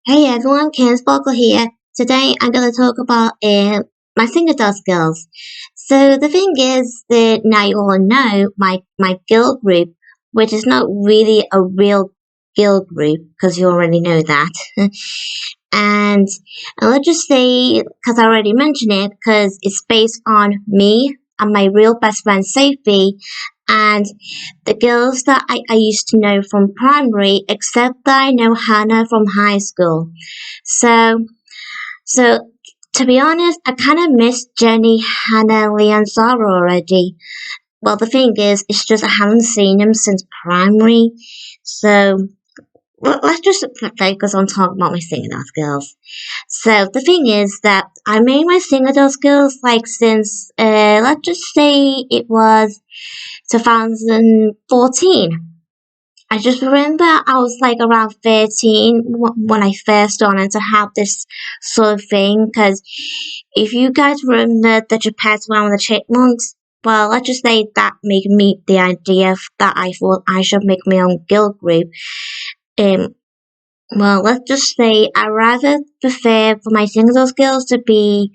Hey everyone, Ken Sparkle here. Today I'm going to talk about my Singerstars Girls. So the thing is that now you all know my girl group, which is not really a real girl group because you already know that. and, and let's just say, because I already mentioned it, because it's based on me and my real best friend Sophie and the girls that I used to know from primary, except that I know Hannah from high school. So, so to be honest, I kind of miss Jenny, Hannah, Lee, and Zara already. Well, the thing is, it's just I haven't seen them since primary. So, let's just focus on talking about my singing house girls. So, the thing is that I made my singing house girls like since, let's just say it was 2014. I just remember I was like around 13 when I first started to have this sort of thing. Because if you guys remember the Geppetto One with the Chipmunks, well, let's just say that made me the idea that I thought I should make my own girl group. Um, well, let's just say I rather prefer for my single girls to be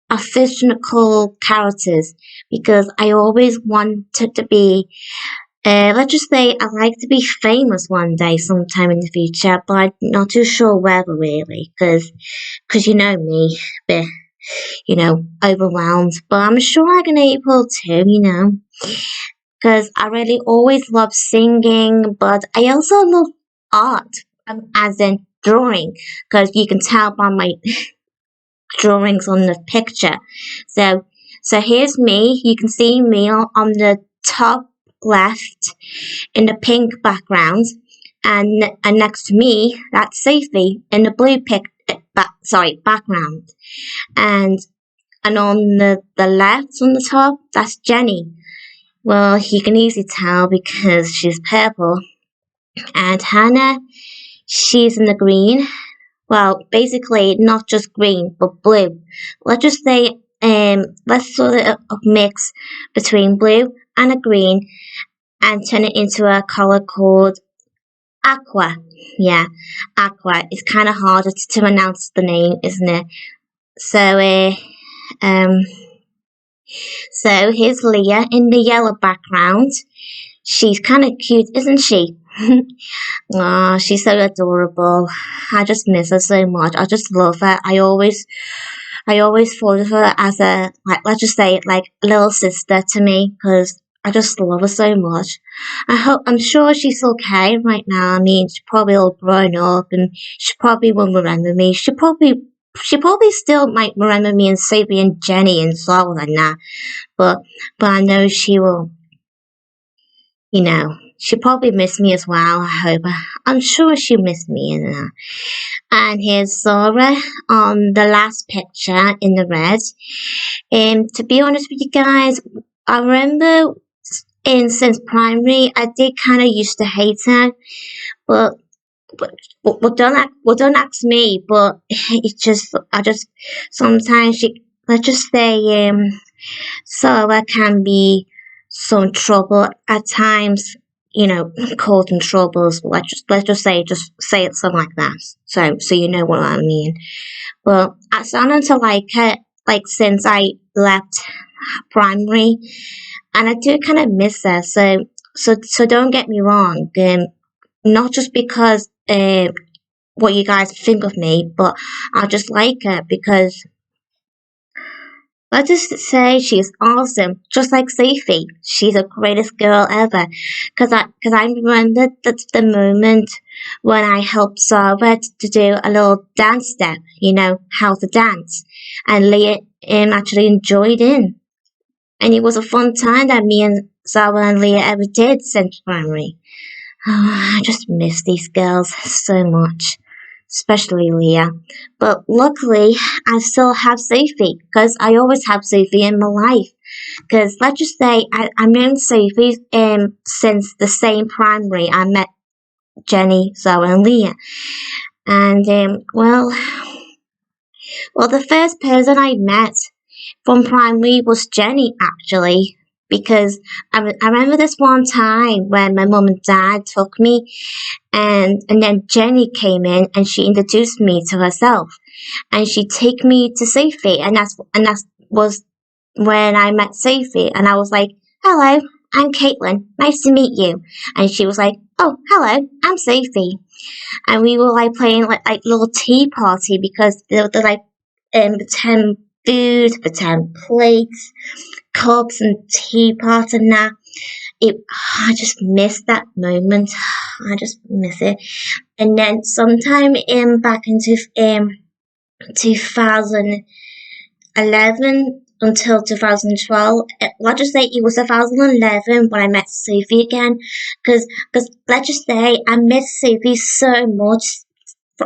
a fictional characters because I always wanted to be let's just say I'd like to be famous one day, sometime in the future, but I'm not too sure whether really, because you know me, bit, overwhelmed. But I'm sure I can able to, because I really always love singing, but I also love art, as in drawing, because you can tell by my drawings on the picture. So, so here's me. You can see me on the top left in the pink background, and next to me, that's Sophie in the blue background, and on the left on the top, that's Jenny. Well, you can easily tell because she's purple, and Hannah, she's in the green. Well, basically not just green but blue. Let's just say let's sort of mix between blue and a green and turn it into a color called aqua. Yeah, aqua. It's kind of harder to pronounce the name, isn't it? So, um, so here's Leah in the yellow background. She's kind of cute, isn't she? Aw, she's so adorable. I just miss her so much. I just love her. I always thought of her as a, like, let's just say, like, a little sister to me, because I just love her so much. I'm sure she's okay right now. I mean, she's probably all grown up, and she probably won't remember me. She probably still might remember me and Sophie and Jenny and Saul and that, but I know she will, she'll probably miss me as well, I hope. I'm sure she'll miss me in that. And here's Zora on the last picture in the red. To be honest with you guys, I remember since primary, I did kind of used to hate her, but don't ask me. But I just sometimes let's just say Zora can be some trouble at times, causing troubles. Let's just say it something like that. So you know what I mean. But I started to like her like since I left primary, and I do kind of miss her. So don't get me wrong. Not just because what you guys think of me, but I just like her because let's just say she's awesome, just like Sophie. She's the greatest girl ever. Cause I remember the moment when I helped Sarah to do a little dance step, how to dance, and Leah actually enjoyed it, and it was a fun time that me and Sarah and Leah ever did since primary. Oh, I just miss these girls so much, especially Leah. But luckily, I still have Sophie because I always have Sophie in my life. Because let's just say I've known Sophie since the same primary I met Jenny, Zoe, and Leah. And well, the first person I met from primary was Jenny actually, because I remember this one time when my mom and dad took me, and then Jenny came in and she introduced me to herself, and she take me to Sophie, and that was when I met Sophie, and I was like, "Hello, I'm Caitlin. Nice to meet you." And she was like, "Oh, hello, I'm Sophie." And we were like playing like little tea party because they're like pretend food, pretend plates, cups, and teapots and that. It I just miss that moment. I just miss it. And then sometime in back into 2011 until 2012. Let's just say it was 2011 when I met Sophie again, because let's just say I miss Sophie so much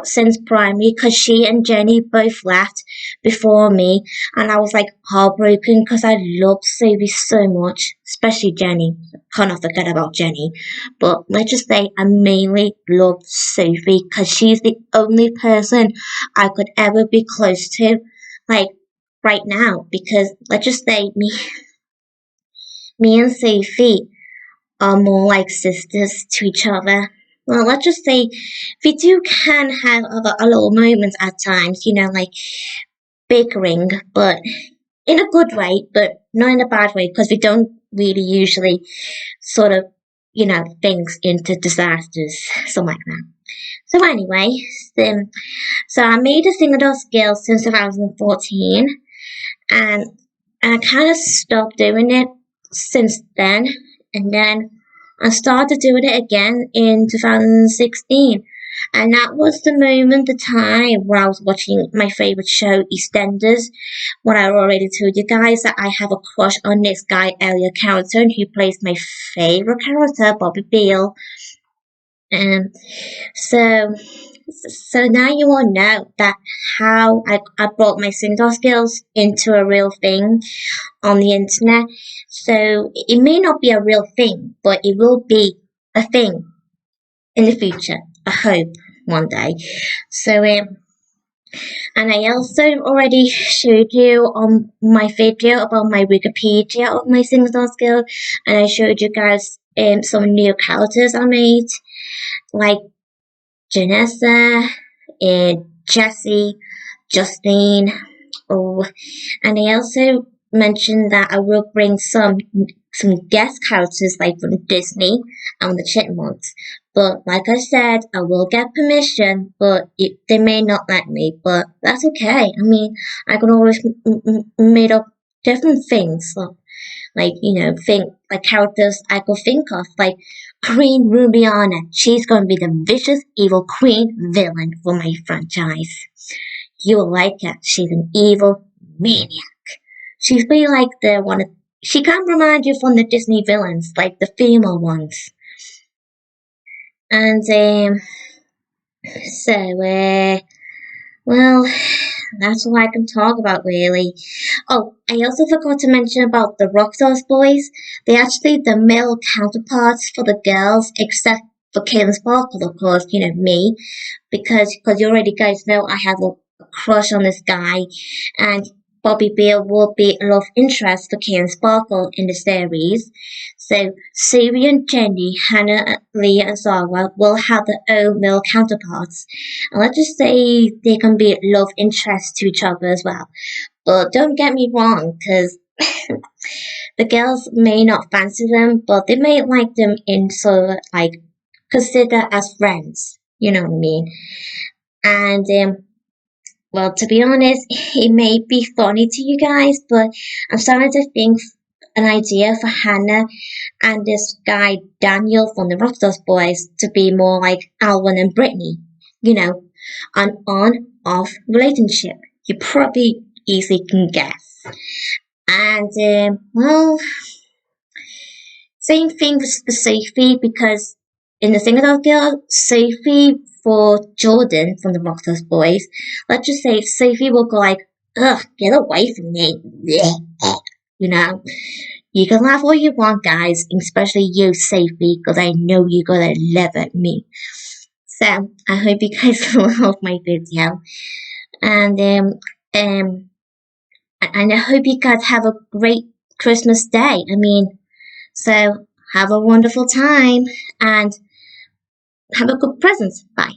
since primary, because she and Jenny both left before me, and I was like heartbroken because I loved Sophie so much, especially Jenny. Cannot forget about Jenny. But let's just say I mainly loved Sophie because she's the only person I could ever be close to, like right now. Because let's just say me and Sophie are more like sisters to each other. Well, let's just say we do can have a little moments at times, like bickering, but in a good way, but not in a bad way, because we don't really usually sort of, things into disasters, something like that. So anyway, so I made a Singerstars Girls since 2014, and I kind of stopped doing it since then, and then I started doing it again in 2016. And that was the time where I was watching my favourite show, EastEnders, when I already told you guys that I have a crush on this guy, Elliot Carrington, who plays my favourite character, Bobby Beale. Um, so, so now you all know that how I brought my singer skills into a real thing on the internet. So it may not be a real thing, but it will be a thing in the future. I hope one day. So and I also already showed you on my video about my Wikipedia of my Singerstars Girls, and I showed you guys some new characters I made, like Janessa, Jessie, Justine. Oh, and I also mentioned that I will bring some guest characters like from Disney and the Chipmunks. But like I said, I will get permission, but they may not let me. But that's okay. I mean, I can always made up different things, like think like characters I could think of, like Queen Rubiana. She's going to be the vicious, evil queen villain for my franchise. You will like her. She's an evil maniac. She's pretty like the one. She can remind you from the Disney villains, like the female ones. And so well, that's all I can talk about really. Oh, I also forgot to mention about the Rockstars boys. They're actually the male counterparts for the girls, except for Kaylin Sparkle, of course. Me, because you already guys know I have a crush on this guy, and Bobby Beale will be a love interest for Kaylin Sparkle in the series. So Siri and Jenny, Hannah, Leah, and Zara will have their own male counterparts, and let's just say they can be love interests to each other as well. But don't get me wrong, because the girls may not fancy them, but they may like them in sort of like consider as friends. You know what I mean? And well, to be honest, it may be funny to you guys, but I'm starting to think an idea for Hannah and this guy Daniel from the Rockstars Boys to be more like Alwyn and Brittany. An on-off relationship. You probably easily can guess. And well, same thing with Sophie, because in the Singerstars Girl, Sophie for Jordan from the Rockstars Boys, let's just say Sophie will go like, "Ugh, get away from me." You can laugh all you want, guys, especially you, Sophie, because I know you're gonna laugh at me. So I hope you guys love my video, and and I hope you guys have a great Christmas Day. So have a wonderful time and have a good present. Bye.